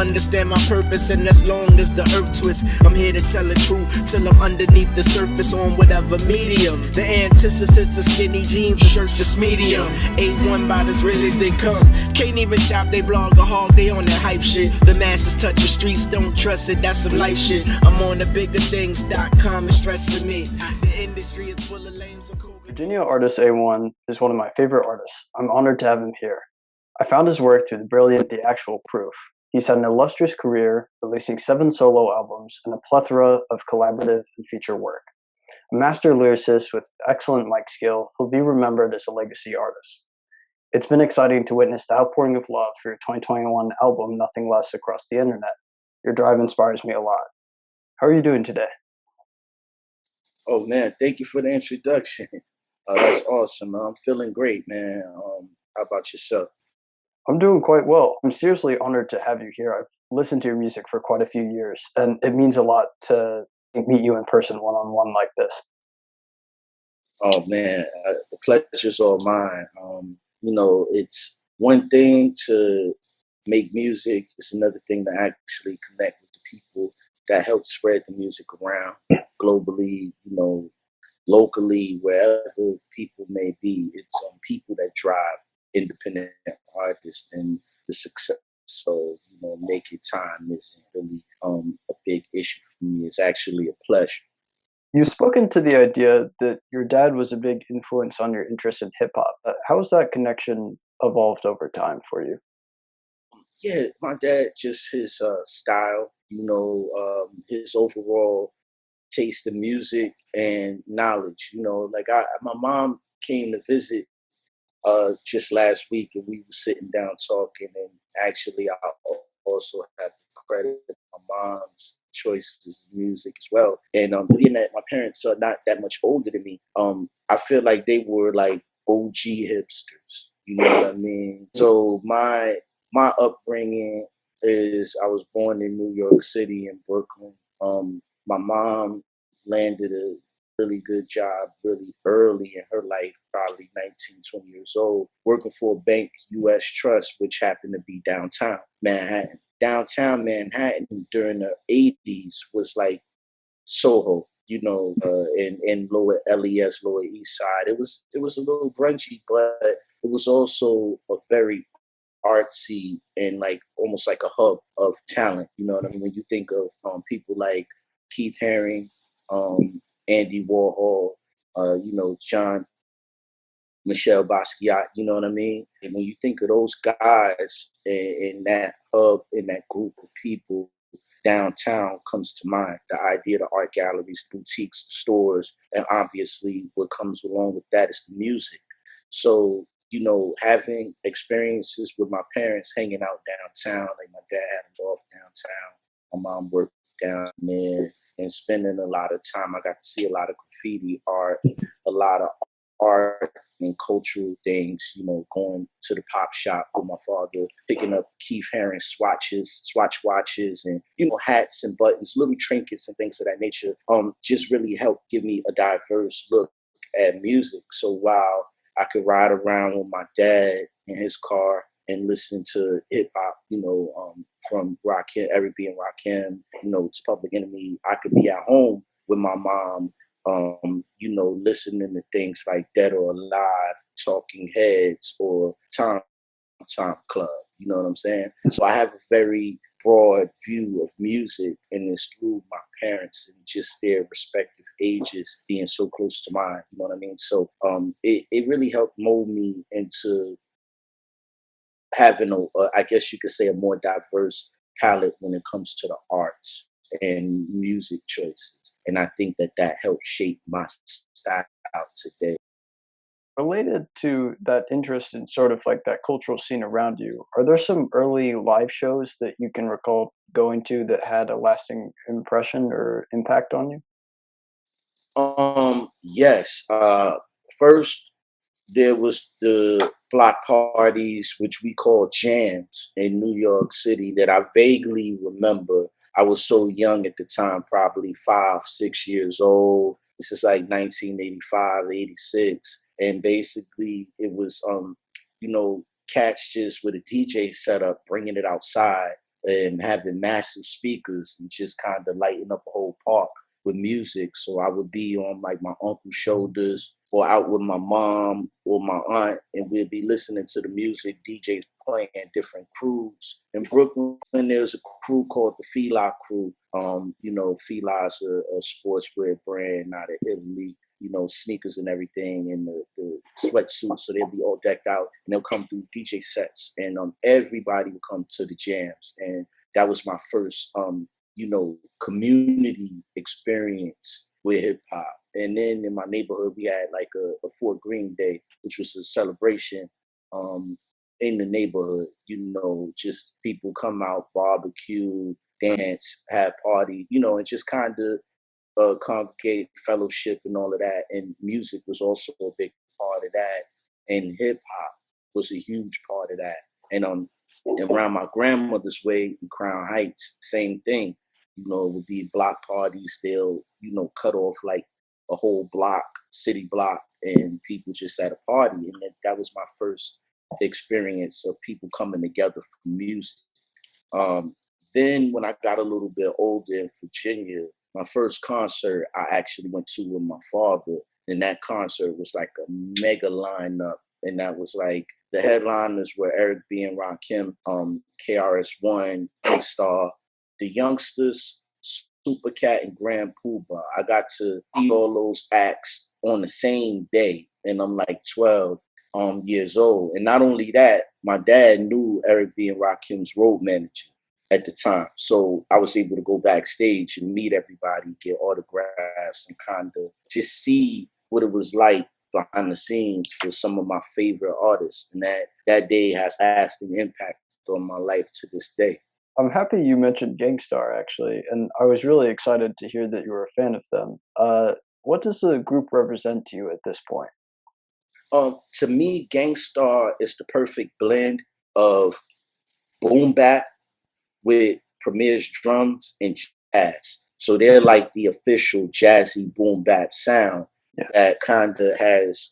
understand my purpose, and as long as the earth twists, I'm here to tell the truth till I'm underneath the surface on whatever medium. The antithesis of skinny jeans, shirt just medium. A1 about as real as they come. Can't even shop, they blog or hog, they on that hype shit. The masses touch the streets, don't trust it, that's some life shit. I'm on the biggerthings.com, it's stressing me. The industry is full of lames and cool. Virginia artist Awon is one of my favorite artists. I'm honored to have him here. I found his work through the brilliant The Actual Proof. He's had an illustrious career, releasing 7 solo albums and a plethora of collaborative and feature work. A master lyricist with excellent mic skill, he'll be remembered as a legacy artist. It's been exciting to witness the outpouring of love for your 2021 album, Nothing Less, across the internet. Your drive inspires me a lot. How are you doing today? Oh man, thank you for the introduction. That's awesome. I'm feeling great, man. How about yourself? I'm doing quite well. I'm seriously honored to have you here. I've listened to your music for quite a few years, and it means a lot to meet you in person one-on-one like this. Oh man, the pleasure's all mine. It's one thing to make music. It's another thing to actually connect with the people that help spread the music around globally, locally, wherever people may be. It's people that drive independent artists and the success. So, making time isn't really a big issue for me. It's actually a pleasure. You've spoken to the idea that your dad was a big influence on your interest in hip hop. How has that connection evolved over time for you? Yeah, my dad, just his style, his overall taste in music and knowledge. My mom came to visit just last week, and we were sitting down talking, and actually I also have to credit my mom's choices in music as well. And being that my parents are not that much older than me, I feel like they were like OG hipsters. You know what I mean? So my upbringing is I was born in New York City in Brooklyn. My mom landed a really good job really early in her life, probably 19, 20 years old, working for a bank, U.S. Trust, which happened to be downtown Manhattan. Downtown Manhattan during the 80s was like Soho, in lower LES, lower East Side. It was a little brunchy, but it was also a very artsy and like almost like a hub of talent. You know what I mean? When you think of people like Keith Haring, Andy Warhol, John Michel Basquiat, you know what I mean? And when you think of those guys in that hub, in that group of people, downtown comes to mind. The idea of the art galleries, boutiques, stores, and obviously what comes along with that is the music. So, having experiences with my parents hanging out downtown, like my dad had a loft downtown, my mom worked down there, and spending a lot of time. I got to see a lot of graffiti art, a lot of art and cultural things, going to the pop shop with my father, picking up Keith Haring swatch watches, and, hats and buttons, little trinkets and things of that nature, just really helped give me a diverse look at music. So while I could ride around with my dad in his car and listen to hip hop, from Rakim, Eric B. and Rakim, to Public Enemy, I could be at home with my mom, listening to things like Dead or Alive, Talking Heads, or Tom Club. You know what I'm saying? So I have a very broad view of music, and it's through my parents and just their respective ages being so close to mine. You know what I mean? So it really helped mold me into having I guess you could say, a more diverse palette when it comes to the arts and music choices. And I think that helped shape my style today. Related to that interest in sort of like that cultural scene around you, are there some early live shows that you can recall going to that had a lasting impression or impact on you? Yes. First, there was the block parties, which we call jams in New York City, that I vaguely remember. I was so young at the time, probably 5, 6 years old. This is like 1985, 86. And basically it was, cats just with a DJ set up, bringing it outside and having massive speakers and just kind of lighting up a whole park with music. So I would be on like my uncle's shoulders or out with my mom or my aunt, and we'd be listening to the music, DJs playing different crews. In Brooklyn, there's a crew called the Fila Crew. Fila's a sportswear brand out of Italy. Sneakers and everything, and the sweatsuits. So they'll be all decked out, and they'll come through DJ sets, and everybody will come to the jams. And that was my first, community experience with hip hop. And then in my neighborhood, we had like a Fort Greene Day, which was a celebration in the neighborhood. Just people come out, barbecue, dance, have party, and just kind of congregate, fellowship, and all of that. And music was also a big part of that. And hip hop was a huge part of that. And around my grandmother's way in Crown Heights, same thing. It would be block parties. They'll, cut off like a whole block, city block, and people just at a party. And that was my first experience of people coming together for music. Then when I got a little bit older in Virginia, my first concert I actually went to with my father. And that concert was like a mega lineup. And that was like the headliners were Eric B. and Rakim, KRS-One, Gang Starr, the Youngsters, Super Cat, and Grand Poobah. I got to see all those acts on the same day. And I'm like 12 years old. And not only that, my dad knew Eric B. and Rakim's road manager at the time. So I was able to go backstage and meet everybody, get autographs, and kind of just see what it was like behind the scenes for some of my favorite artists. And that day has lasting impact on my life to this day. I'm happy you mentioned Gangstar, actually, and I was really excited to hear that you were a fan of them. What does the group represent to you at this point? To me, Gang Starr is the perfect blend of boom bap with Premier's drums and jazz. So they're like the official jazzy boom bap sound that kind of has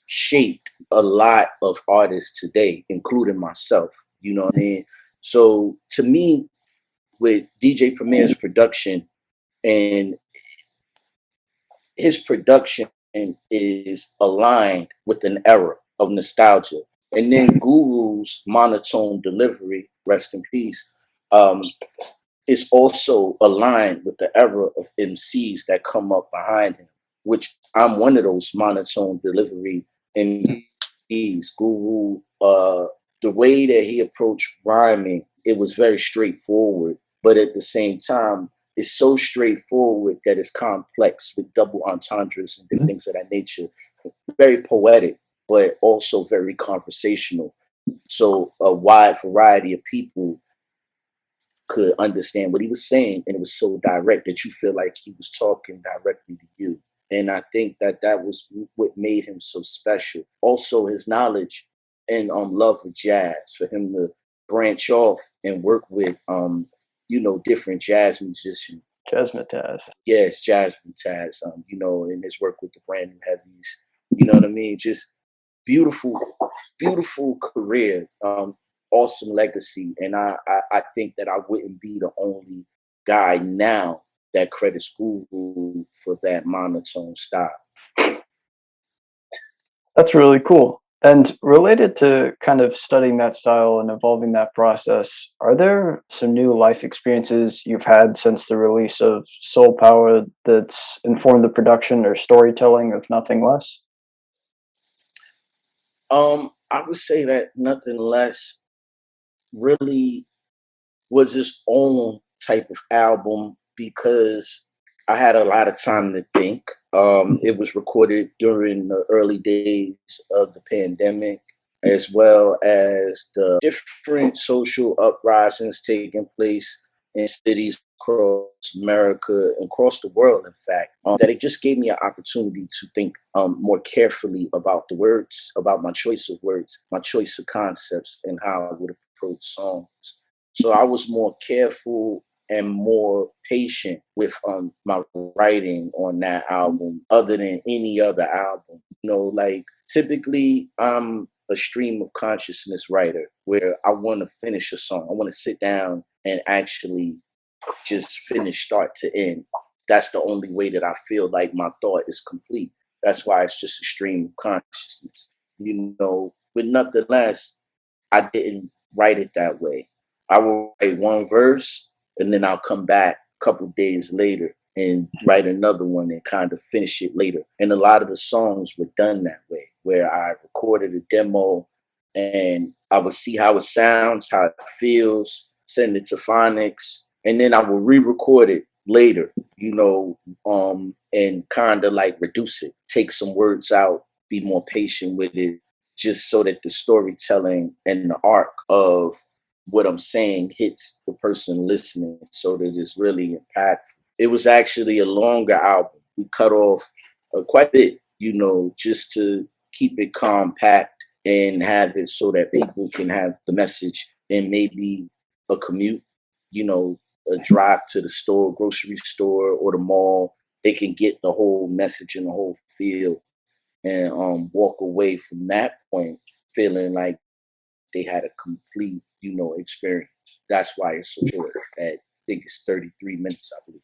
shaped a lot of artists today, including myself. You know what I mean? So to me, with DJ Premier's production, and his production is aligned with an era of nostalgia. And then Guru's monotone delivery, rest in peace, is also aligned with the era of MCs that come up behind him, which I'm one of those monotone delivery MCs. Guru, the way that he approached rhyming, it was very straightforward, but at the same time, it's so straightforward that it's complex with double entendres and things of that nature. Very poetic, but also very conversational. So a wide variety of people could understand what he was saying, and it was so direct that you feel like he was talking directly to you. And I think that was what made him so special. Also, his knowledge and love for jazz, for him to branch off and work with different jazz musicians. Jazzmatazz. Yes, Jazzmatazz. And his work with the Brand New Heavies. You know what I mean? Just beautiful, beautiful career. Awesome legacy. And I think that I wouldn't be the only guy now that credits Guru for that monotone style. That's really cool. And related to kind of studying that style and evolving that process, are there some new life experiences you've had since the release of Soul Power that's informed the production or storytelling of Nothing Less? I would say that Nothing Less really was its own type of album because I had a lot of time to think. It was recorded during the early days of the pandemic, as well as the different social uprisings taking place in cities across America and across the world, in fact, that it just gave me an opportunity to think more carefully about the words, about my choice of words, my choice of concepts, and how I would approach songs. So I was more careful and more patient with my writing on that album other than any other album. Like typically I'm a stream of consciousness writer where I want to finish a song. I want to sit down and actually just finish start to end. That's the only way that I feel like my thought is complete. That's why it's just a stream of consciousness. With nothing less, I didn't write it that way. I will write one verse and then I'll come back a couple days later and write another one and kind of finish it later. And a lot of the songs were done that way, where I recorded a demo and I would see how it sounds, how it feels, send it to Phonics, and then I will re-record it later, and kind of like reduce it, take some words out, be more patient with it, just so that the storytelling and the arc of what I'm saying hits the person listening so that it's really impactful. It was actually a longer album. We cut off quite a bit, just to keep it compact and have it so that people can have the message and maybe a commute, a drive to the store, grocery store, or the mall. They can get the whole message and the whole feel and walk away from that point feeling like they had a complete, experience. That's why it's so short. I think it's 33 minutes, I believe.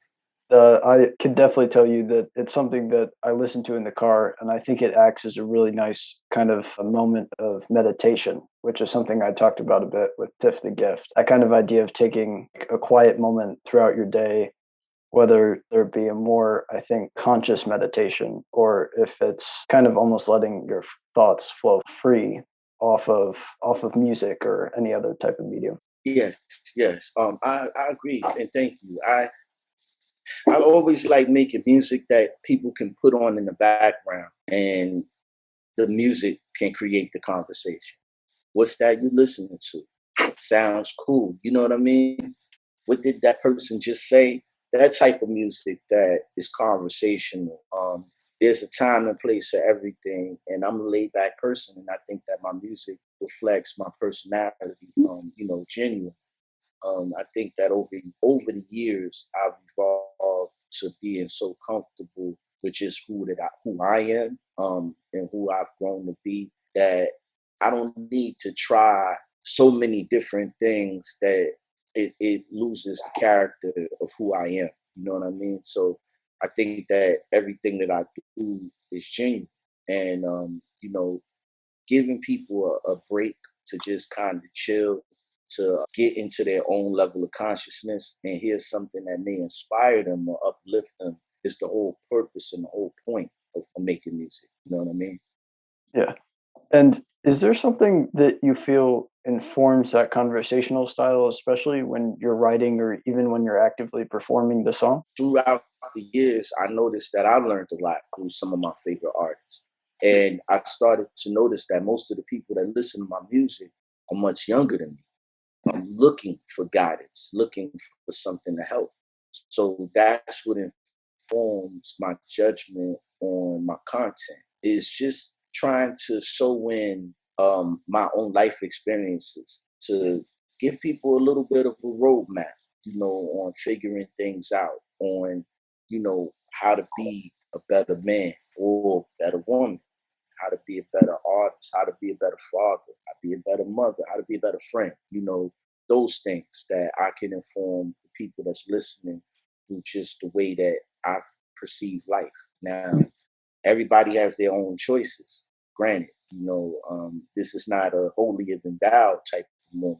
I can definitely tell you that it's something that I listen to in the car, and I think it acts as a really nice kind of a moment of meditation, which is something I talked about a bit with Tiff the Gift. That kind of idea of taking a quiet moment throughout your day, whether there be a more, I think, conscious meditation, or if it's kind of almost letting your thoughts flow free off of music or any other type of medium. Yes. I agree, and thank you. I always like making music that people can put on in the background and the music can create the conversation. What's that you listening to? Sounds cool. You know what I mean? What did that person just say? That type of music that is conversational. There's a time and place for everything, and I'm a laid back person, and I think that my music reflects my personality. Genuine. I think that over the years, I've evolved to being so comfortable with just who I am, and who I've grown to be, that I don't need to try so many different things that it loses the character of who I am. You know what I mean? So I think that everything that I do is genuine, and giving people a break to just kind of chill, to get into their own level of consciousness and hear something that may inspire them or uplift them is the whole purpose and the whole point of making music. You know what I mean? Yeah. And is there something that you feel informs that conversational style, especially when you're writing or even when you're actively performing the song? Throughout the years, I noticed that I learned a lot from some of my favorite artists. And I started to notice that most of the people that listen to my music are much younger than me. I'm looking for guidance, looking for something to help. So that's what informs my judgment on my content. Is just trying to sew in my own life experiences to give people a little bit of a roadmap, on figuring things out, on, how to be a better man or better woman, how to be a better artist, how to be a better father, how to be a better mother, how to be a better friend, those things that I can inform the people that's listening through just the way that I perceive life. Now, everybody has their own choices. Granted, this is not a holier than thou type of moment.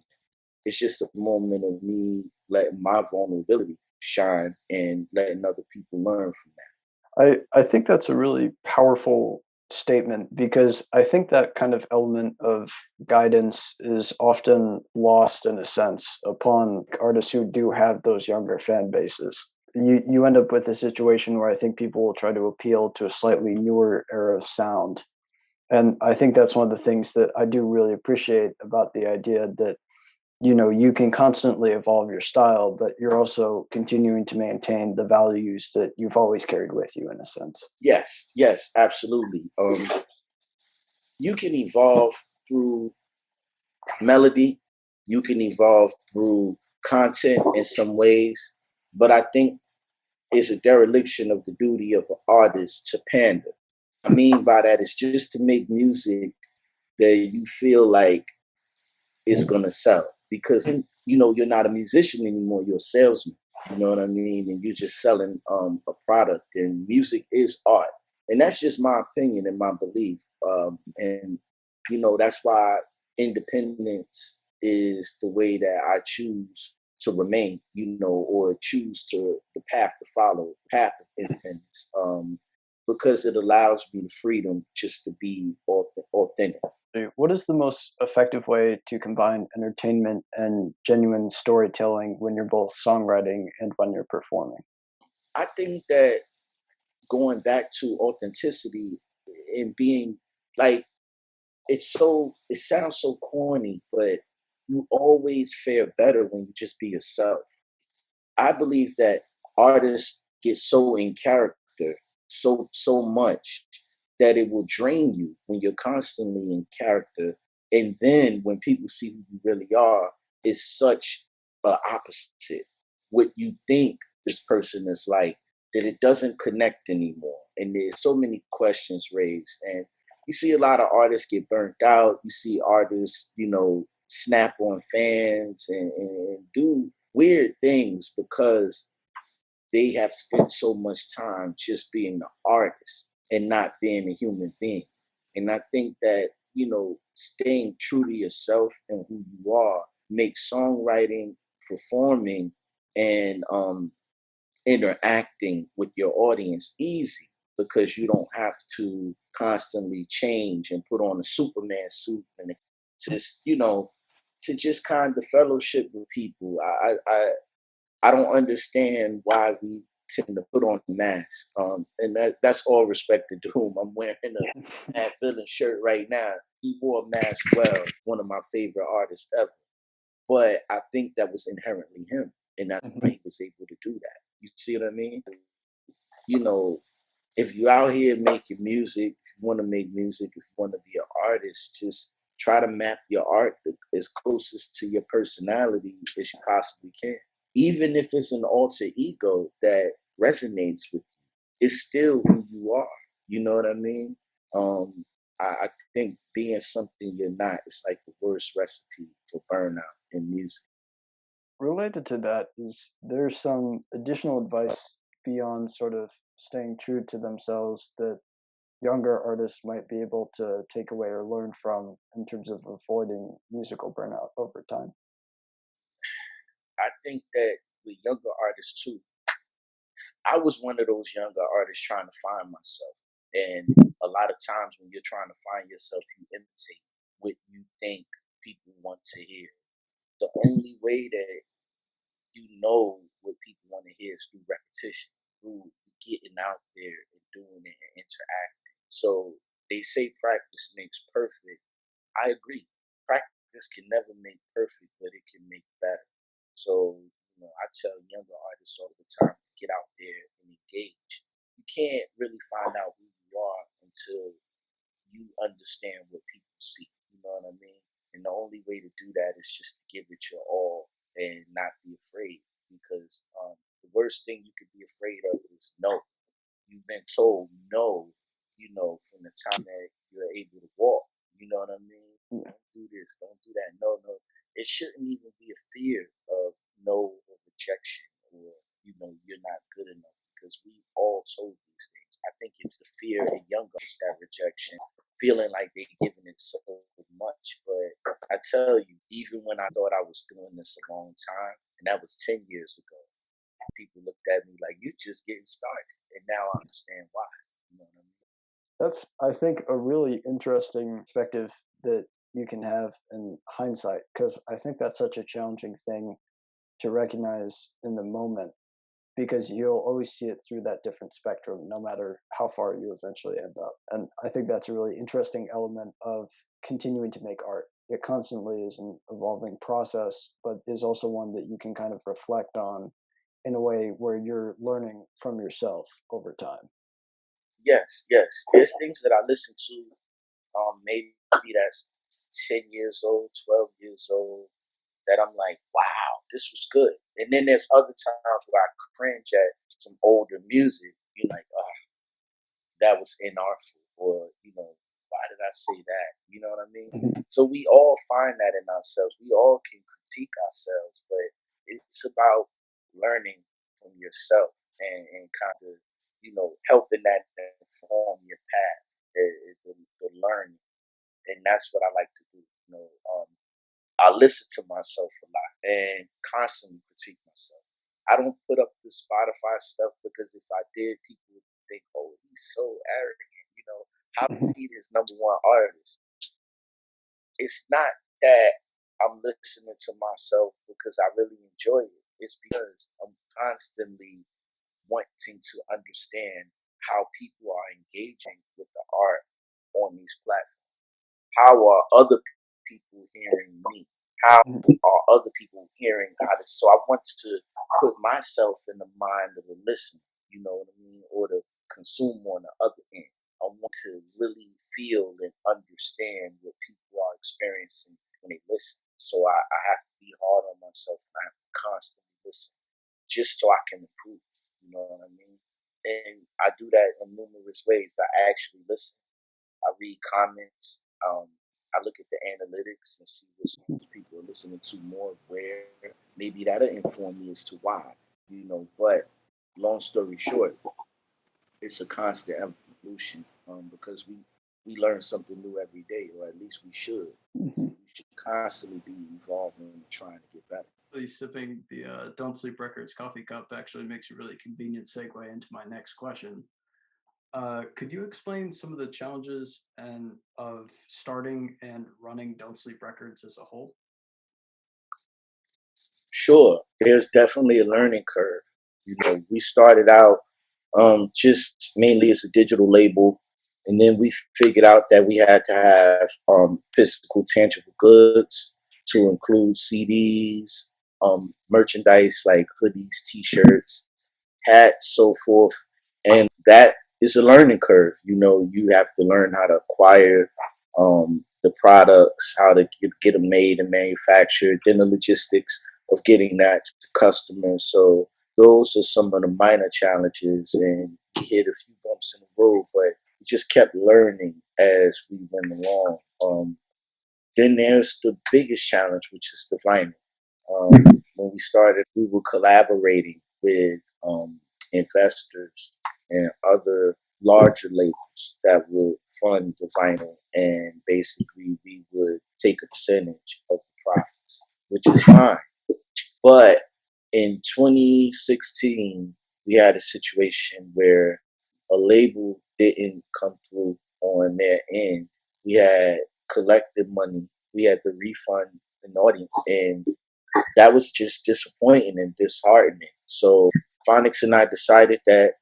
It's just a moment of me letting my vulnerability shine and letting other people learn from that. I think that's a really powerful statement, because I think that kind of element of guidance is often lost in a sense upon artists who do have those younger fan bases. You end up with a situation where I think people will try to appeal to a slightly newer era of sound. And I think that's one of the things that I do really appreciate about the idea that you can constantly evolve your style, but you're also continuing to maintain the values that you've always carried with you in a sense. Yes, absolutely. You can evolve through melody, you can evolve through content in some ways, but I think it's a dereliction of the duty of an artist to pander. I mean by that is just to make music that you feel like is gonna sell. Because you're not a musician anymore, you're a salesman. You know what I mean? And you're just selling a product, and music is art. And that's just my opinion and my belief. And that's why independence is the way that I choose to remain, or choose to the path to follow, path of independence. Because it allows me the freedom just to be authentic. What is the most effective way to combine entertainment and genuine storytelling when you're both songwriting and when you're performing? I think that going back to authenticity and being like, it sounds so corny, but you always fare better when you just be yourself. I believe that artists get so in character so much that it will drain you when you're constantly in character. And then when people see who you really are, it's such a opposite. What you think this person is like, that it doesn't connect anymore. And there's so many questions raised. And you see a lot of artists get burnt out. You see artists, snap on fans and do weird things because they have spent so much time just being the artist and not being a human being. And I think that, staying true to yourself and who you are makes songwriting, performing, and interacting with your audience easy, because you don't have to constantly change and put on a Superman suit and just, to just kind of fellowship with people. I don't understand why we tend to put on a mask. And that's all respect to Doom. I'm wearing a Matt Villain shirt right now. He wore a mask well, one of my favorite artists ever. But I think that was inherently him. And that's why he was able to do that. You see what I mean? If you're out here making music, if you want to make music, if you want to be an artist, just try to map your art as closest to your personality as you possibly can. Even if it's an alter ego that resonates with you, it's still who you are. You know what I mean? I think being something you're not is like the worst recipe for burnout in music. Related to that, is there some additional advice beyond sort of staying true to themselves that younger artists might be able to take away or learn from in terms of avoiding musical burnout over time? I think that with younger artists too, I was one of those younger artists trying to find myself. And a lot of times when you're trying to find yourself, you imitate what you think people want to hear. The only way that you know what people want to hear is through repetition, through getting out there and doing it and interacting. So they say practice makes perfect. I agree. Practice can never make perfect, but it can make better. So, I tell younger artists all the time to get out there and engage. You can't really find out who you are until you understand what people see. You know what I mean? And the only way to do that is just to give it your all and not be afraid. Because the worst thing you could be afraid of is no. You've been told no, from the time that you're able to walk. You know what I mean? Don't do this, don't do that. No, no. It shouldn't even be a fear of no or rejection, or, you're not good enough, because we all told these things. I think it's the fear in young girls, that rejection, feeling like they're giving it so much. But I tell you, even when I thought I was doing this a long time, and that was 10 years ago, people looked at me like, you just getting started. And now I understand why. You know what I mean? That's, I think, a really interesting perspective that you can have in hindsight, because I think that's such a challenging thing to recognize in the moment, because you'll always see it through that different spectrum, no matter how far you eventually end up. And I think that's a really interesting element of continuing to make art. It constantly is an evolving process, but is also one that you can kind of reflect on in a way where you're learning from yourself over time. Yes, yes. There's things that I listen to, maybe that's 10 years old, 12 years old, that I'm like, wow, this was good. And then there's other times where I cringe at some older music. You're like, oh, that was inartful, or, why did I say that? You know what I mean? Mhm. So we all find that in ourselves. We all can critique ourselves, but it's about learning from yourself and kind of, helping that inform your path, the learning. And that's what I like to do. I listen to myself a lot and constantly critique myself. I don't put up the Spotify stuff because if I did, people would think, "Oh, he's so arrogant." How is Mhm. he his number one artist? It's not that I'm listening to myself because I really enjoy it. It's because I'm constantly wanting to understand how people are engaging with the art on these platforms. How are other people hearing me? How Mhm. are other people hearing artists? So I want to put myself in the mind of the listener, you know what I mean, or the consumer on the other end. I want to really feel and understand what people are experiencing when they listen. So I have to be hard on myself and I have to constantly listen just so I can improve. You know what I mean? And I do that in numerous ways. I actually listen. I read comments. I look at the analytics and see what people are listening to more, where maybe that'll inform me as to why. But long story short, it's a constant evolution because we learn something new every day, or at least we should. So Mhm. we should constantly be evolving and trying to get better. Sipping the Don't Sleep Records coffee cup actually makes a really convenient segue into my next question. Could you explain some of the challenges and of starting and running Don't Sleep Records as a whole? Sure, there's definitely a learning curve. We started out just mainly as a digital label, and then we figured out that we had to have physical, tangible goods to include CDs, merchandise like hoodies, T-shirts, hats, so forth. And that is a learning curve. You have to learn how to acquire the products, how to get them made and manufactured, then the logistics of getting that to customers. So those are some of the minor challenges, and we hit a few bumps in the road, but we just kept learning as we went along. Then there's the biggest challenge, which is the vinyl. When we started, we were collaborating with investors and other larger labels that would fund the vinyl, and basically we would take a percentage of the profits, which is fine. But in 2016, we had a situation where a label didn't come through on their end. We had collected money, we had to refund an audience, and that was just disappointing and disheartening. So Phonics and I decided that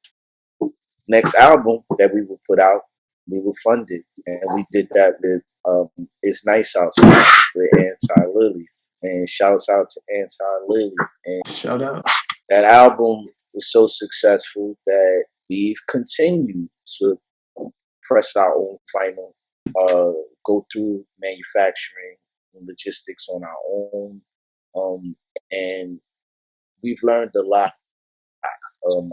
next album that we would put out, we would fund it, and we did that with "It's Nice Outside" with Anti Lily, and shouts out to Anti Lily. And Shout out. that album was so successful that we've continued to press our own vinyl, go through manufacturing and logistics on our own, um, and we've learned a lot.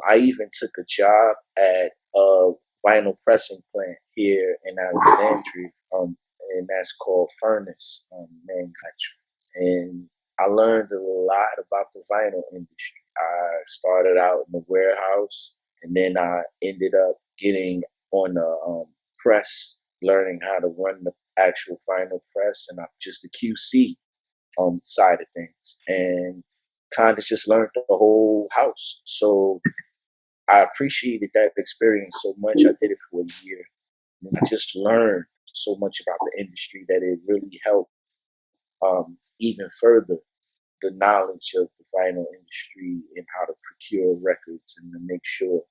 I even took a job at a vinyl pressing plant here in Alexandria, and that's called Furnace Manufacturing. And I learned a lot about the vinyl industry. I started out in the warehouse, and then I ended up getting on the press, learning how to run the actual vinyl press, and I'm just the QC side of things, and kind of just learned the whole house. So I appreciated that experience so much. I did it for a year, and I just learned so much about the industry that it really helped even further the knowledge of the vinyl industry and how to procure records and to make sure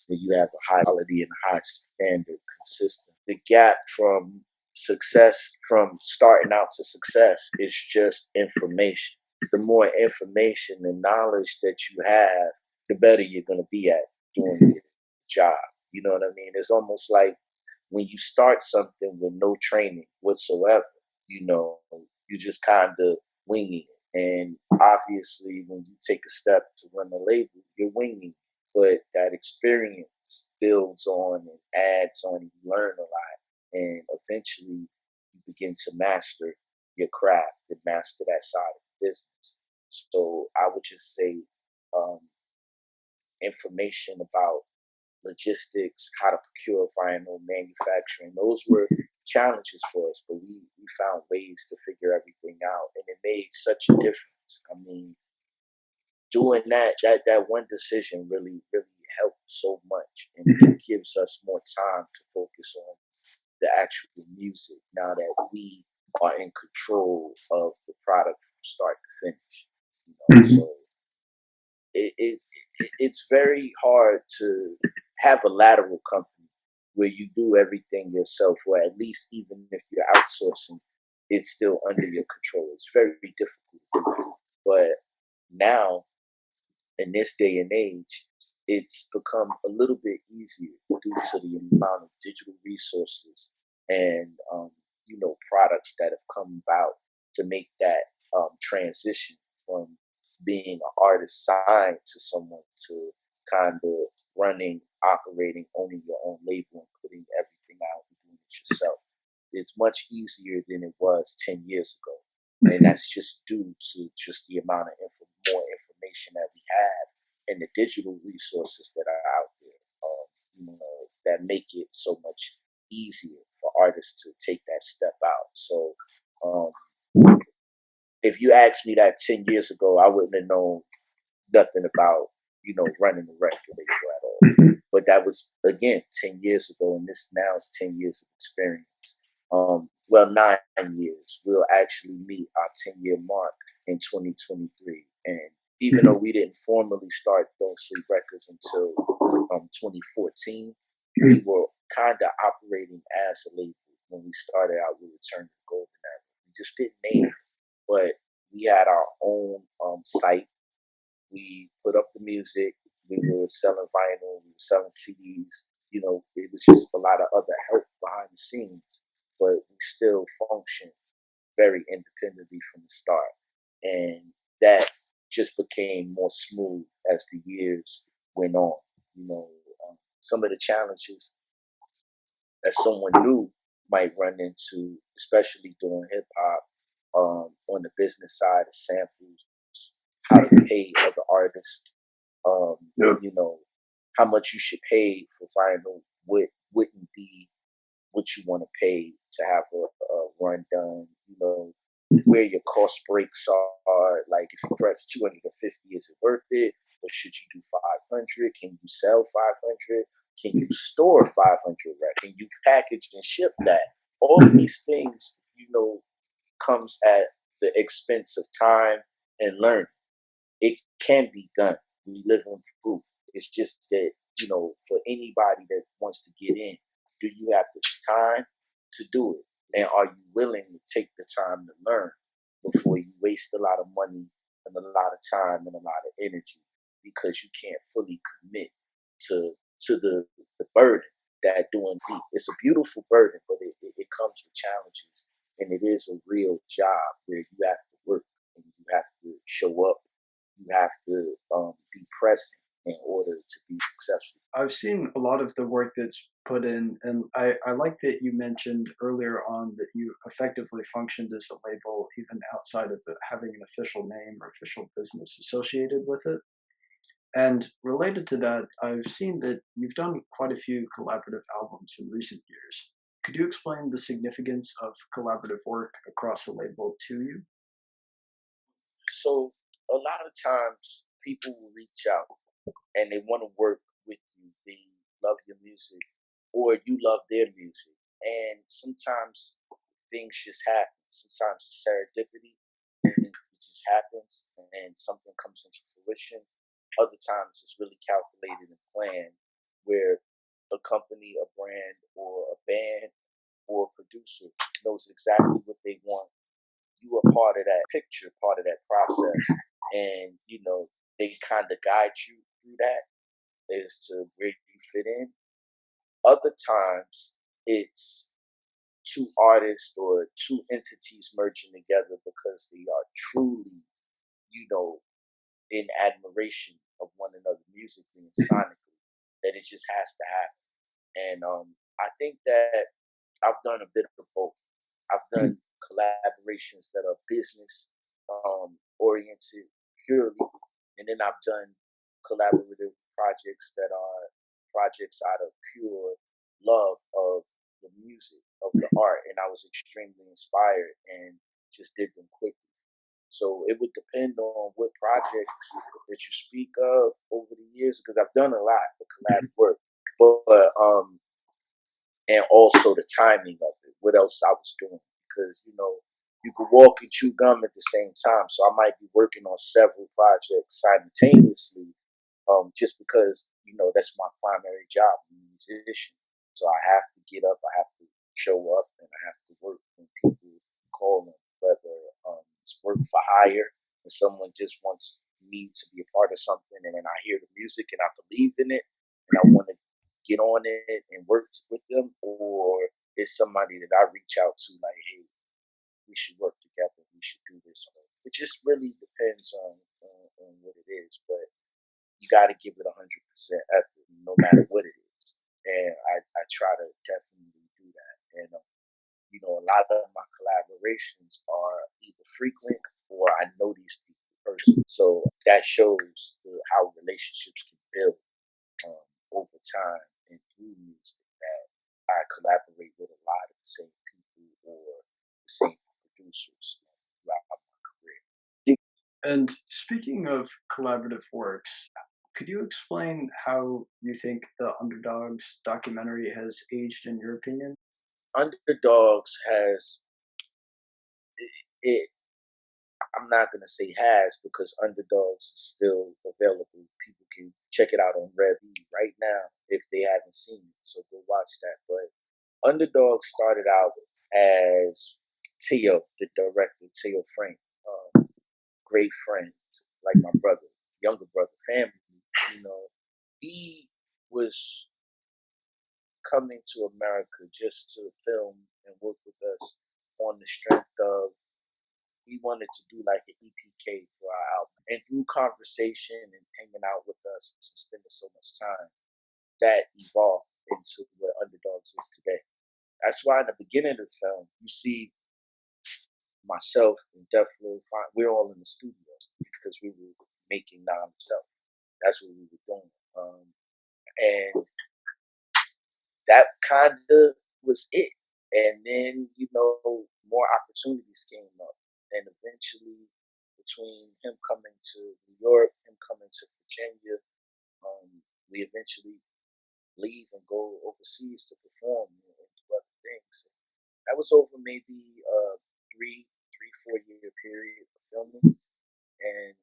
that you have a high quality and high standard consistent. The gap from success, from starting out to success, is just information. The more information and knowledge that you have, the better you're going to be at doing your job. You know what I mean? It's almost like when you start something with no training whatsoever, you just kind of winging it. And obviously, when you take a step to run a label, you're winging it. But that experience builds on and adds on, and you learn a lot. and eventually you begin to master your craft and master that side of the business. So I would just say um, information about logistics, how to procure vinyl, manufacturing. Those were challenges for us, but we found ways to figure everything out, and it made such a difference. I mean, doing that one decision really helped so much, and it gives us more time to focus on the actual music now that we are in control of the product from start to finish. So it's very hard to have a lateral company where you do everything yourself, or at least even if you're outsourcing, it's still under your control. It's very difficult to do. But now, in this day and age, it's become a little bit easier due to the amount of digital resources and products that have come about to make that transition from being an artist signed to someone to kind of running, operating, owning your own label and putting everything out and doing it yourself. It's much easier than it was 10 years ago. And that's just due to just the amount of more information that we have and the digital resources that are out there, that make it so much easier for artists to take that step out. So if you asked me that 10 years ago, I wouldn't have known nothing about, running a record label at all. But that was, again, 10 years ago, and this now is 10 years of experience. 9 years. We'll actually meet our 10-year mark in 2023. And even though we didn't formally start Don't Sleep Records until 2014, we were kind of operating as a label when we started out with Return to Golden Era. We just didn't name it, but we had our own site. We put up the music. We were selling vinyl. We were selling CDs. It was just a lot of other help behind the scenes, but we still functioned very independently from the start. And that just became more smooth as the years went on. Some of the challenges that someone new might run into, especially doing hip hop, on the business side of samples, how to pay other artists, how much you should pay for vinyl wouldn't be what you want to pay to have a run done, where your cost breaks are. Like, if you press 250, is it worth it? Or should you do 500? Can you sell 500? Can you store 500? Right? Can you package and ship that? All of these things, comes at the expense of time and learning. It can be done. We live in proof. It's just that, for anybody that wants to get in, do you have the time to do it? And are you willing to take the time to learn before you waste a lot of money and a lot of time and a lot of energy because you can't fully commit to the burden that doing beat. It's a beautiful burden, but it comes with challenges, and it is a real job where you have to work and you have to show up. You have to be present in order to be successful. I've seen a lot of the work that's put in, and I like that you mentioned earlier on that you effectively functioned as a label even outside of having an official name or official business associated with it. And related to that, I've seen that you've done quite a few collaborative albums in recent years. Could you explain the significance of collaborative work across a label to you? So a lot of times people will reach out and they want to work with you. They love your music or you love their music. And sometimes things just happen. Sometimes it's serendipity and it just happens and something comes into fruition. Other times it's really calculated and planned where a company, a brand, or a band or a producer knows exactly what they want. You are part of that picture, part of that process. And, they kind of guide you through that as to where you fit in. Other times it's two artists or two entities merging together because they are truly, in admiration of one another musically and sonically, that it just has to happen. And I think that I've done a bit of both. I've done collaborations that are business oriented purely, and then I've done collaborative projects that are projects out of pure love of the music, of the art, and I was extremely inspired and just did them quickly. So it would depend on what projects that you speak of over the years, because I've done a lot of collab work, but and also the timing of it, what else I was doing, because you could walk and chew gum at the same time. So I might be working on several projects simultaneously, just because that's my primary job, I'm a musician. So I have to get up, I have to show up, and I have to work when people call them, whether it's work for hire and someone just wants me to be a part of something, and then I hear the music and I believe in it, and I want to get on it and work with them, or it's somebody that I reach out to like, hey, we should work together, we should do this. It just really depends on what it is, but you got to give it 100% effort, no matter what it is. And I try to definitely do that. And a lot of my collaborations are either frequent or I know these people personally. So that shows how relationships can build over time and through music, that I collaborate with a lot of the same people or the same producers throughout my career. And speaking of collaborative works, could you explain how you think the Underdogs documentary has aged in your opinion? Underdogs has it. I'm not gonna say has, because Underdogs is still available. People can check it out on Red E right now if they haven't seen it. So go watch that. But Underdogs started out as Tio, the director, Tio Frank, great friend, like my brother, younger brother, family. He was coming to America just to film and work with us on the strength of he wanted to do like an EPK for our album. And through conversation and hanging out with us and spending so much time, that evolved into what Underdogs is today. That's why in the beginning of the film, you see myself and Deflo, we're all in the studio because we were making non-self. That's what we were doing. And that kind of was it. And then, more opportunities came up. And eventually, between him coming to New York, him coming to Virginia, we eventually leave and go overseas to perform and do other things. That was over maybe a 4 year period of filming. And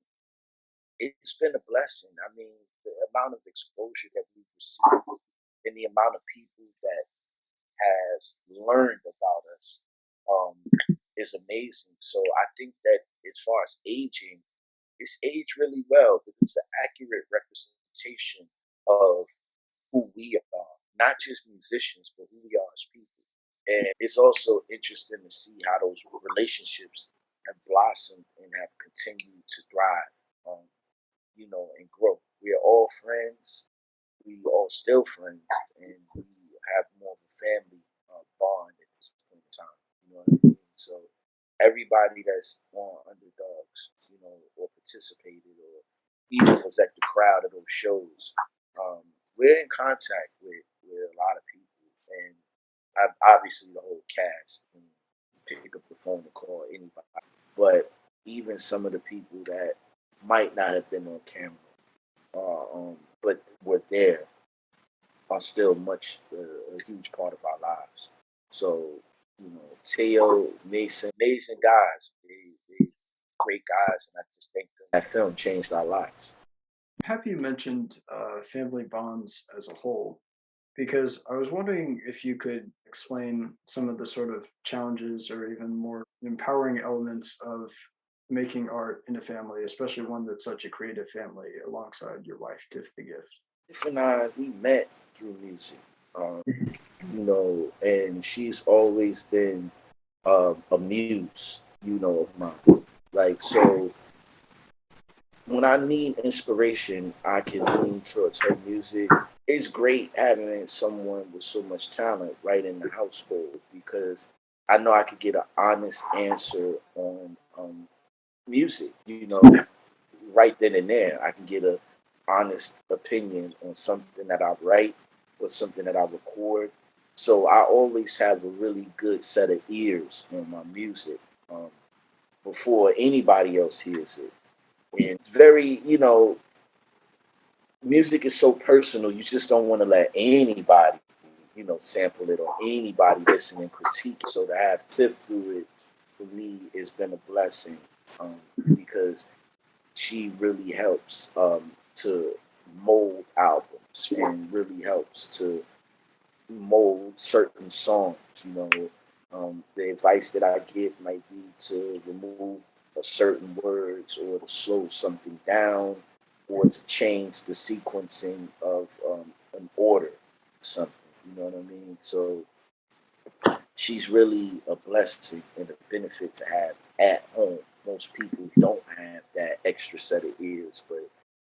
it's been a blessing. I mean, the amount of exposure that we've received and the amount of people that have learned about us is amazing. So I think that as far as aging, it's aged really well because it's an accurate representation of who we are, not just musicians, but who we are as people. And it's also interesting to see how those relationships have blossomed and have continued to thrive, and grow. We are all friends. We are still friends, and we have more of a family bond at this point in time. You know what I mean? So everybody that's on Underdogs, or participated, or even was at the crowd of those shows, we're in contact with a lot of people, and obviously the whole cast. Pick up the phone to call anybody, but even some of the people that might not have been on camera, but were there, are still a huge part of our lives. So, Teo, Mason, amazing guys, they great guys, and I just think that film changed our lives. I'm happy you mentioned family bonds as a whole, because I was wondering if you could explain some of the sort of challenges or even more empowering elements of making art in a family, especially one that's such a creative family alongside your wife, Tiff the Gift. Tiff and I, we met through music, and she's always been a muse, of mine. Like, so when I need inspiration, I can lean towards her music. It's great having someone with so much talent right in the household. because I know I could get an honest answer on music. Right then and there, I can get a honest opinion on something that I write or something that I record. So I always have a really good set of ears on my music um, before anybody else hears it. And it's very, music is so personal. You just don't want to let anybody, sample it or anybody listen and critique it. So to have Tiff do it for me has been a blessing because she really helps to mold albums and really helps to mold certain songs. The advice that I get might be to remove a certain words or to slow something down or to change the sequencing of an order, something. You know what I mean? So she's really a blessing and a benefit to have at home. Most people don't have that extra set of ears, but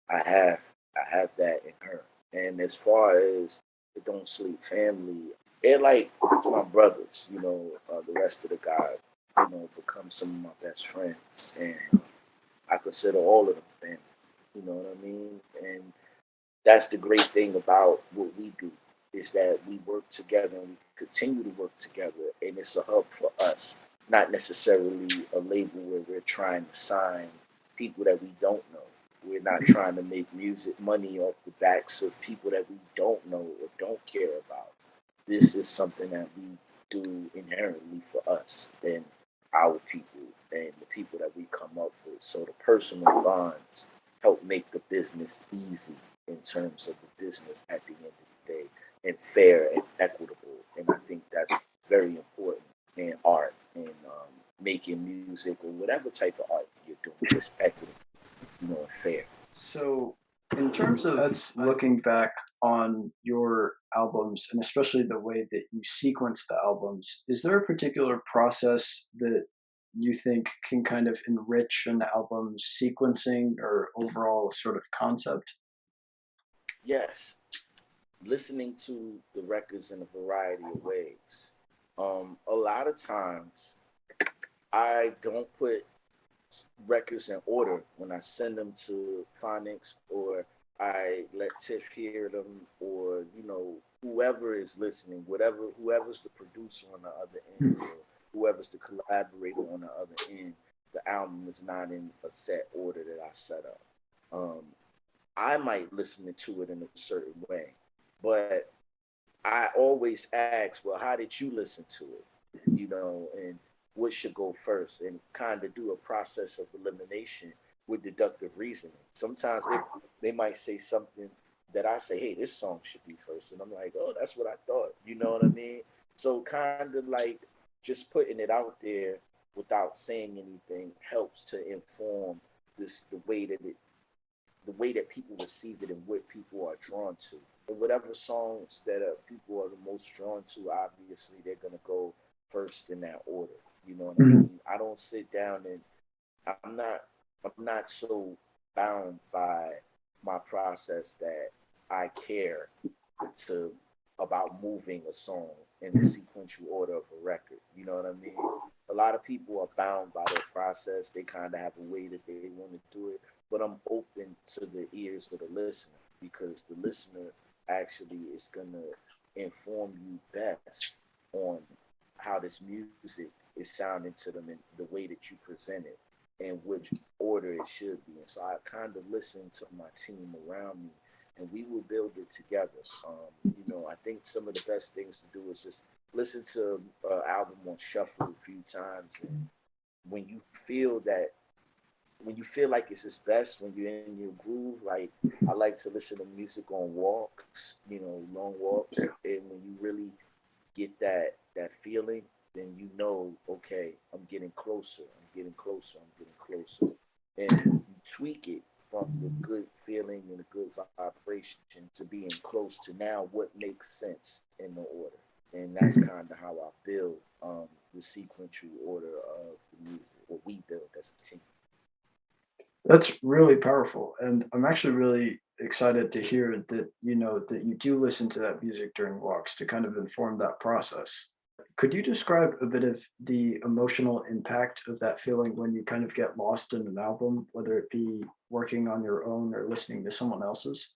I have I have that in her. And as far as the Don't Sleep family, they're like my brothers. The rest of the guys, become some of my best friends, and I consider all of them family. You know what I mean? And that's the great thing about what we do is that we work together and we continue to work together, and it's a hub for us, not necessarily a label where we're trying to sign people that we don't know. We're not trying to make music money off the backs of people that we don't know or don't care about. This is something that we do inherently for us and our people and the people that we come up with. So the personal bonds help make the business easy in terms of the business at the end of the day and fair and equitable. And I think that's very important in art and making music or whatever type of art you're doing. It's equitable, and fair. So, in terms of That's looking back on your albums and especially the way that you sequence the albums. Is there a particular process that you think can kind of enrich an album's sequencing or overall sort of concept? Yes, listening to the records in a variety of ways. A lot of times, I don't put records in order when I send them to Phonics or I let Tiff hear them or whoever is listening, whoever's the producer on the other end or whoever's the collaborator on the other end, the album is not in a set order that I set up. Um, I might listen to it in a certain way, but I always ask, well, how did you listen to it? And what should go first, and kind of do a process of elimination with deductive reasoning. Sometimes they might say something that I say, hey, this song should be first. And I'm like, oh, that's what I thought. You know what I mean? So kind of like just putting it out there without saying anything helps to inform this the way that people receive it and what people are drawn to. And whatever songs that people are the most drawn to, obviously they're gonna go first in that order. You know what I mean? I don't sit down and I'm not I'm not so bound by my process that I care to about moving a song in the sequential order of a record. You know what I mean? A lot of people are bound by their process. They kind of have a way that they want to do it, but I'm open to the ears of the listener because the listener actually is gonna inform you best on how this music is sounding to them and the way that you present it and which order it should be. And so I kind of listen to my team around me and we will build it together. I think some of the best things to do is just listen to an album on shuffle a few times. And when you feel that, when you feel like it's its best, when you're in your groove, like I like to listen to music on walks, long walks. And when you really get that feeling, then okay, I'm getting closer, I'm getting closer, I'm getting closer. And you tweak it from the good feeling and the good vibration to being close to now what makes sense in the order. And that's kind of how I build the sequential order of the music, or we build as a team. That's really powerful, and I'm actually really excited to hear that that you do listen to that music during walks to kind of inform that process. Could you describe a bit of the emotional impact of that feeling when you kind of get lost in an album, whether it be working on your own or listening to someone else's?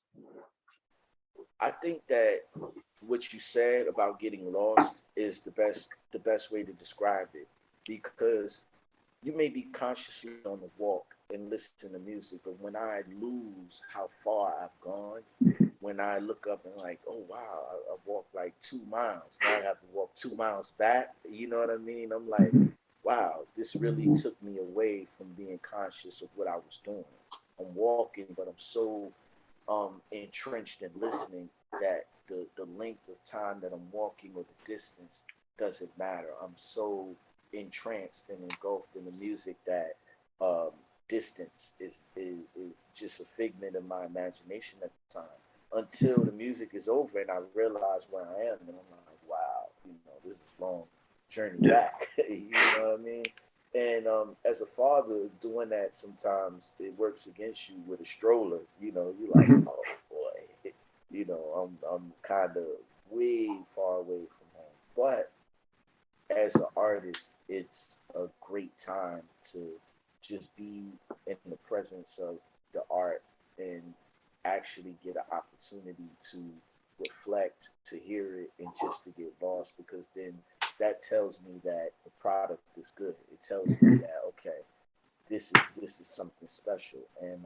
I think that what you said about getting lost is the best way to describe it, because you may be consciously on the walk and listen to music, but when I lose how far I've gone, when I look up and like, oh wow, I walked like 2 miles. Now I have to walk 2 miles back. You know what I mean? I'm like, wow, this really took me away from being conscious of what I was doing. I'm walking, but I'm so entrenched in listening that the length of time that I'm walking or the distance doesn't matter. I'm so entranced and engulfed in the music that um, distance is just a figment of my imagination at the time. Until the music is over and I realize where I am, and I'm like, wow, this is a long journey Yeah. back. You know what I mean? And as a father, doing that sometimes it works against you with a stroller. You're like, Mhm. oh boy, I'm kind of way far away from home. But as an artist, it's a great time to just be in the presence of the art and actually get an opportunity to reflect, to hear it, and just to get lost, because then that tells me that the product is good. It tells me that, okay, this is something special, and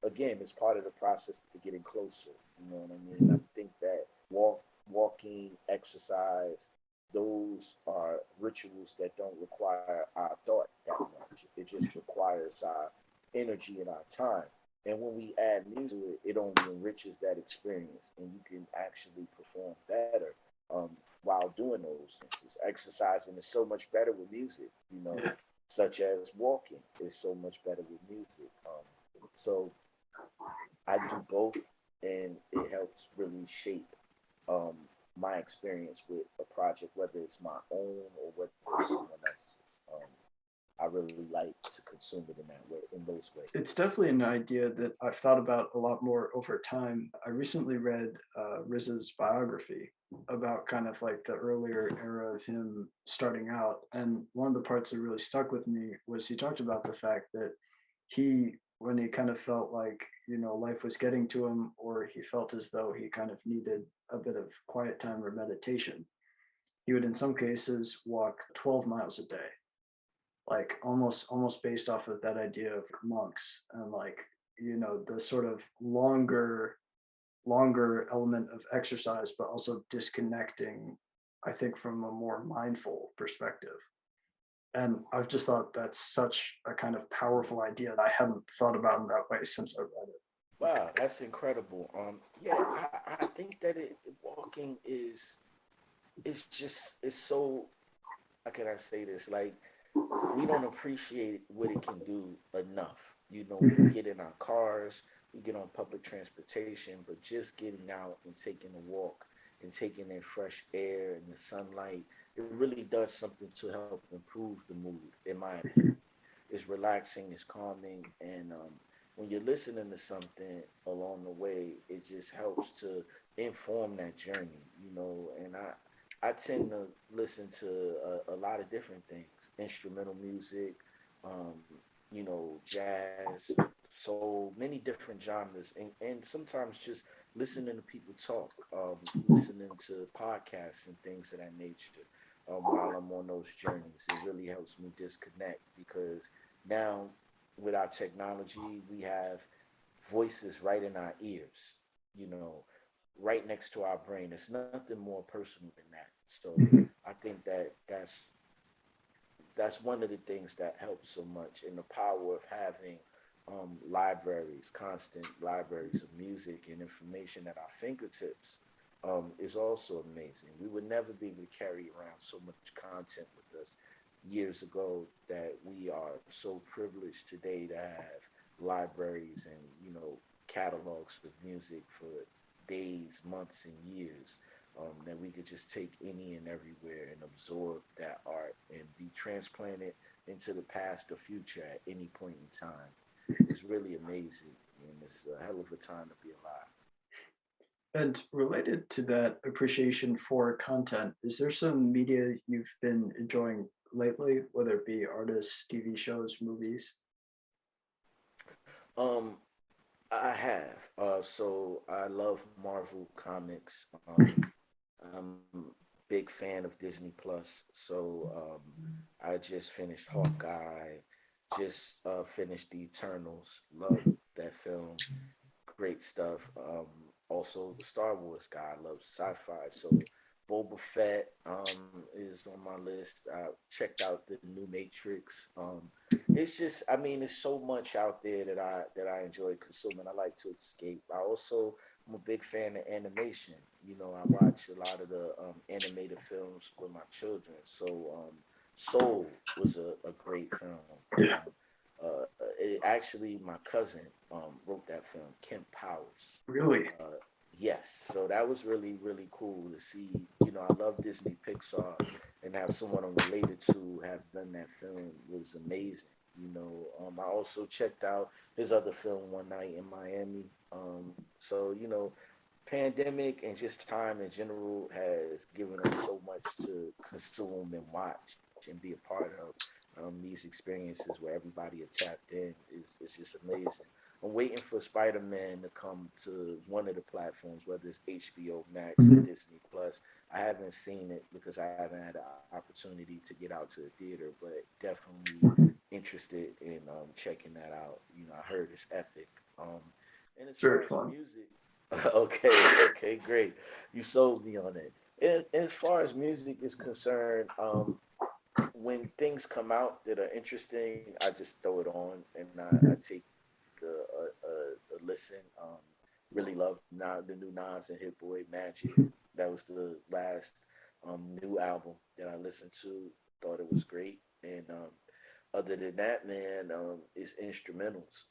again, it's part of the process to getting closer. You know what I mean? I think that walking, exercise, those are rituals that don't require our thought that much. It just requires our energy and our time. And when we add music to it, it only enriches that experience, and you can actually perform better um, while doing those things. Exercising is so much better with music, Yeah. such as walking is so much better with music. So I do both, and it helps really shape um, my experience with a project, whether it's my own or whether it's someone else's. Um, I really like to consume it in that way, in those ways. It's definitely an idea that I've thought about a lot more over time. I recently read RZA's biography about kind of like the earlier era of him starting out. And one of the parts that really stuck with me was he talked about the fact that when he kind of felt like, life was getting to him, or he felt as though he kind of needed a bit of quiet time or meditation, he would in some cases walk 12 miles a day, like almost based off of that idea of monks and like, the sort of longer element of exercise, but also disconnecting, I think, from a more mindful perspective. And I've just thought that's such a kind of powerful idea that I hadn't thought about in that way since I read it. Wow, that's incredible. Yeah, I think that walking is just it's so. How can I say this? Like, we don't appreciate what it can do enough. We Mhm. get in our cars, we get on public transportation, but just getting out and taking a walk and taking in fresh air and the sunlight, it really does something to help improve the mood, in my opinion. It's relaxing, it's calming, and when you're listening to something along the way, it just helps to inform that journey, And I tend to listen to a lot of different things, instrumental music, um, jazz, soul, many different genres, and sometimes just listening to people talk, listening to podcasts and things of that nature. While I'm on those journeys, it really helps me disconnect, because now with our technology, we have voices right in our ears, you know, right next to our brain. It's nothing more personal than that. So Mhm. I think that that's one of the things that helps so much, and the power of having libraries, constant libraries of music and information at our fingertips is also amazing. We would never be able to carry around so much content with us years ago, that we are so privileged today to have libraries and catalogs of music for days, months, and years, that we could just take any and everywhere and absorb that art and be transplanted into the past or future at any point in time. It's really amazing, and it's a hell of a time to be alive. And related to that appreciation for content, is there some media you've been enjoying lately, whether it be artists, TV shows, movies? Um, I have. So I love Marvel comics. I'm a big fan of Disney Plus. So I just finished Hawkeye. Just finished The Eternals. Love that film. Great stuff. Also, the Star Wars guy loves sci-fi, so Boba Fett is on my list. I checked out the new Matrix. It's just, I mean, there's so much out there that I enjoy consuming. I like to escape. I'm a big fan of animation. You know, I watch a lot of the animated films with my children. So, Soul was a great film. Actually, my cousin wrote that film, Kim Powers. Really? Uh, yes, so that was really really cool to see. You know, I love Disney Pixar, and have someone I'm related to have done that film was amazing. I also checked out his other film, One Night in Miami. So pandemic and just time in general has given us so much to consume and watch and be a part of. These experiences where everybody is tapped in is just amazing. I'm waiting for Spider-Man to come to one of the platforms, whether it's HBO Max or Mhm. Disney Plus. I haven't seen it because I haven't had an opportunity to get out to the theater, but definitely interested in checking that out. I heard it's epic. And as It's far very as fun. music, okay, great. You sold me on it. And as far as music is concerned, when things come out that are interesting, I just throw it on and I take a listen. Really love the new Nas and Hit Boy Magic. That was the last new album that I listened to. Thought it was great. And other than that, man, it's instrumentals.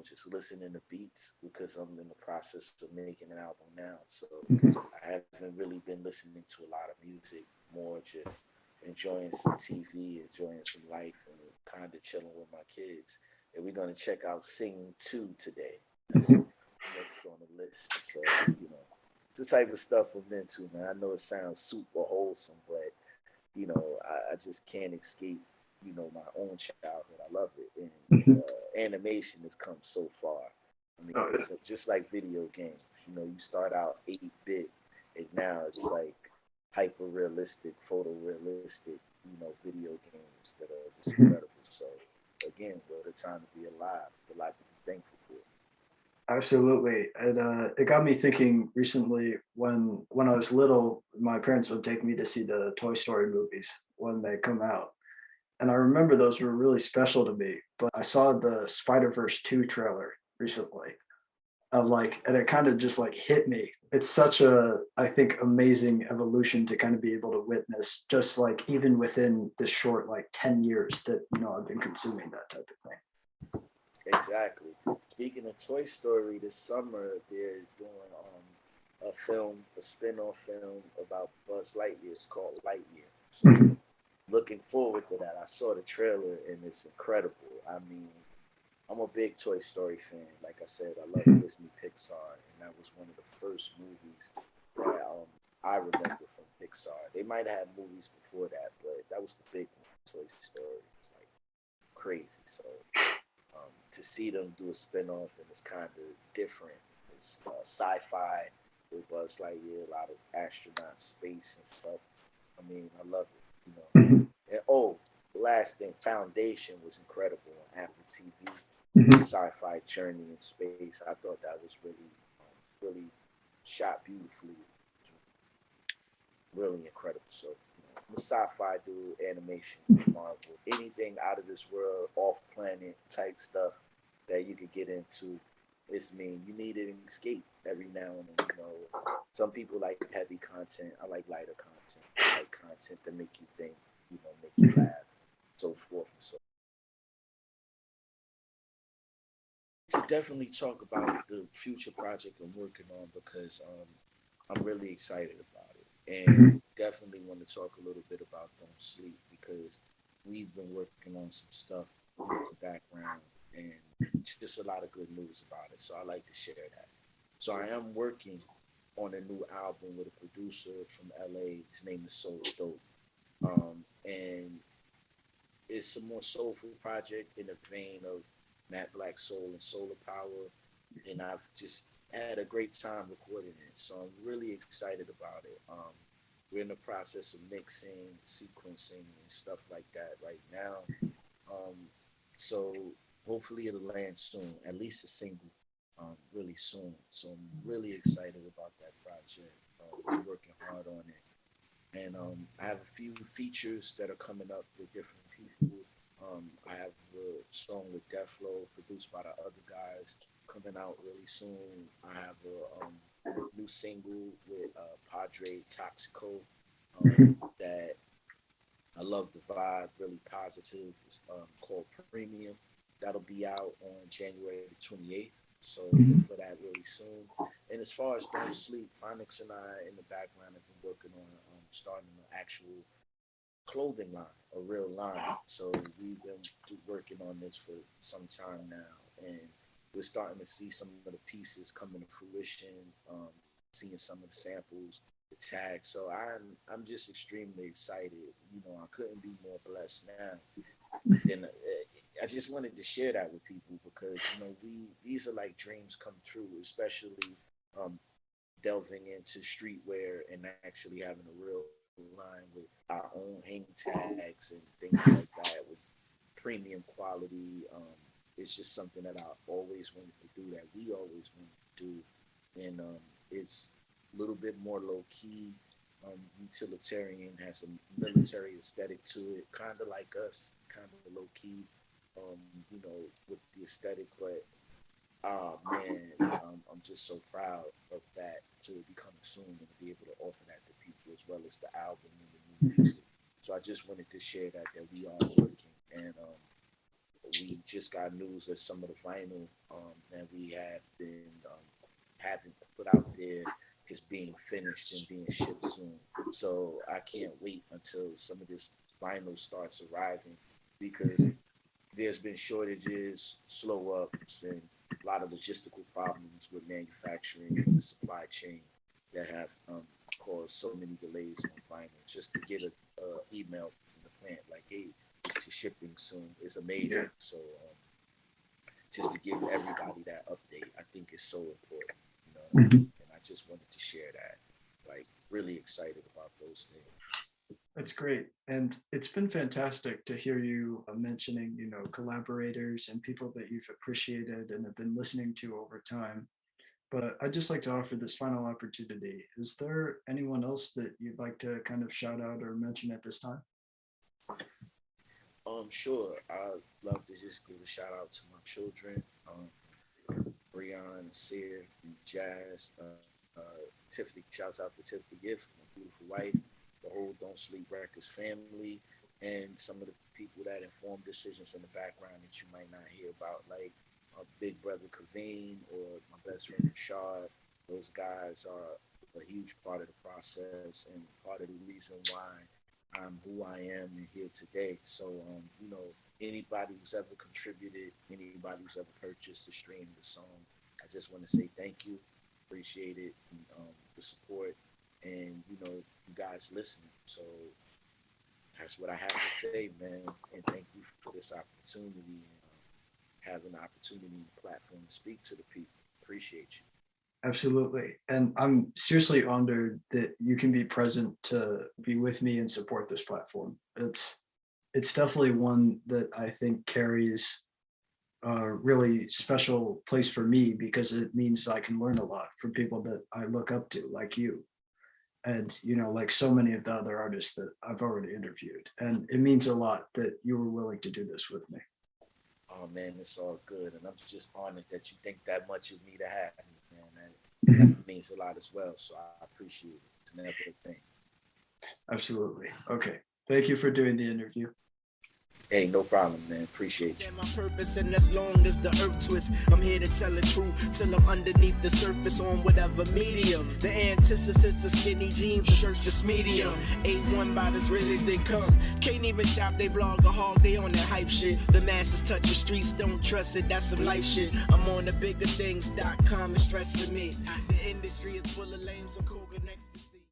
Just listening to beats because I'm in the process of making an album now. So Mhm. I haven't really been listening to a lot of music. More just enjoying some TV, enjoying some life, and kind of chilling with my kids. And we're gonna check out Sing 2 today. That's Mhm. next on the list. So, the type of stuff I'm into, man. I know it sounds super wholesome, but I just can't escape, my own childhood. I love it, and Mhm. animation has come so far. I mean, Oh, yeah. it's just like video games. You start out 8-bit, and now it's like hyper realistic, photorealistic, video games that are just Mhm. incredible. So, again, what a time to be alive. A lot to be thankful for. Absolutely. It got me thinking recently when I was little, my parents would take me to see the Toy Story movies when they come out. And I remember those were really special to me. But I saw the Spider-Verse 2 trailer recently. And it kind of just like hit me. It's such a, I think, amazing evolution to kind of be able to witness, just like even within this short like 10 years that, I've been consuming that type of thing. Exactly. Speaking of Toy Story, this summer they're doing a film, a spin-off film about Buzz Lightyear. It's called Lightyear. So Mhm. looking forward to that. I saw the trailer and it's incredible. I mean, I'm a big Toy Story fan. Like I said, I love Mhm. Disney Pixar, and that was one of the first movies that I remember from Pixar. They might have had movies before that, but that was the big one. Toy Story. It's like crazy. So to see them do a spinoff and it's kind of different. It's sci-fi with Buzz Lightyear, a lot of astronaut space and stuff. I mean, I love it. Mhm. And oh, the last thing, Foundation was incredible on Apple TV. The Mhm. sci-fi journey in space. I thought that was really shot beautifully. Really incredible. So, I'm a sci-fi dude, animation, Marvel, anything out of this world, off-planet type stuff that you could get into. It's me. You need an escape every now and then. Some people like heavy content. I like lighter content. I like content that make you think. Make you Mhm. laugh, so forth and so. To definitely talk about the future project I'm working on because I'm really excited about it, and Mhm. definitely want to talk a little bit about Don't Sleep because we've been working on some stuff in the background and just a lot of good news about it. So I like to share that. So I am working on a new album with a producer from LA. His name is Soul Dope. And it's a more soulful project in the vein of Matt Black Soul and Solar Power. And I've just had a great time recording it. So I'm really excited about it. We're in the process of mixing, sequencing, and stuff like that right now. So hopefully it'll land soon, at least a single, really soon. So I'm really excited about that project. We're working hard on it. And I have a few features that are coming up with different people. I have a song with Deflo, produced by the other guys, coming out really soon. I have a new single with Padre Toxico that I love the vibe, really positive. It's called Premium. That'll be out on January the 28th. So look for that really soon. And as far as Don't Sleep, Phonics and I in the background have been working on starting an actual clothing line, a real line. So we've been working on this for some time now, and we're starting to see some of the pieces coming to fruition, seeing some of the samples, the tags. So I'm just extremely excited. You know, I couldn't be more blessed now. And I just wanted to share that with people because, you know, these are like dreams come true, especially delving into streetwear and actually having a real line with our own hang tags and things like that with premium quality. It's just something that I always wanted to do, that we always wanted to do. And it's a little bit more low key, utilitarian, has a military aesthetic to it, kind of like us, kind of low key, you know, with the aesthetic. But man, I'm just so proud of that to be coming soon and to be able to offer that to people as well as the album and the new music. So I just wanted to share that we are working, and we just got news that some of the vinyl that we have been having put out there is being finished and being shipped soon. So I can't wait until some of this vinyl starts arriving, because there's been shortages, slow ups, and a lot of logistical problems with manufacturing and the supply chain that have caused so many delays on vinyl. Just to get an email from the plant like, hey, it's shipping soon, is amazing. So just to give everybody that update, I think is so important. You know what I mean? And I just wanted to share that. Like, really excited about those things. That's great. And it's been fantastic to hear you mentioning, you know, collaborators and people that you've appreciated and have been listening to over time. But I'd just like to offer this final opportunity. Is there anyone else that you'd like to kind of shout out or mention at this time? Sure. I'd love to just give a shout out to my children, Breon, Sear, and Jazz. Tiffany, shouts out to Tiffany Gift, my beautiful wife, the whole Don't Sleep Records family, and some of the people that inform decisions in the background that you might not hear about, like my big brother Kaveen or my best friend Rashad. Those guys are a huge part of the process and part of the reason why I'm who I am and here today. So, you know, anybody who's ever contributed, anybody who's ever purchased the stream, the song, I just want to say thank you, appreciate it, and, the support, and, you know, you guys listening. So that's what I have to say, man. And thank you for this opportunity and having the opportunity and the platform to speak to the people. Appreciate you. Absolutely. And I'm seriously honored that you can be present to be with me and support this platform. It's definitely one that I think carries a really special place for me, because it means I can learn a lot from people that I look up to, like you. And, you know, like so many of the other artists that I've already interviewed. And it means a lot that you were willing to do this with me. Oh, man, it's all good. And I'm just honored that you think that much of me to have me, man. That means a lot as well. So I appreciate it. It's never a thing. Absolutely. Okay. Thank you for doing the interview. Hey, no problem, man. Appreciate you. My purpose, and as long as the earth twists, I'm here to tell the truth till I'm underneath the surface on whatever medium. The antithesis of skinny jeans, research just medium. A1 by the Israelis, they come. Can't even shop, they blog or hog, they on that hype shit. The masses touch the streets, don't trust it, that's some life shit. I'm on the bigger things.com, it's stressing me. The industry is full of lames, so cool next to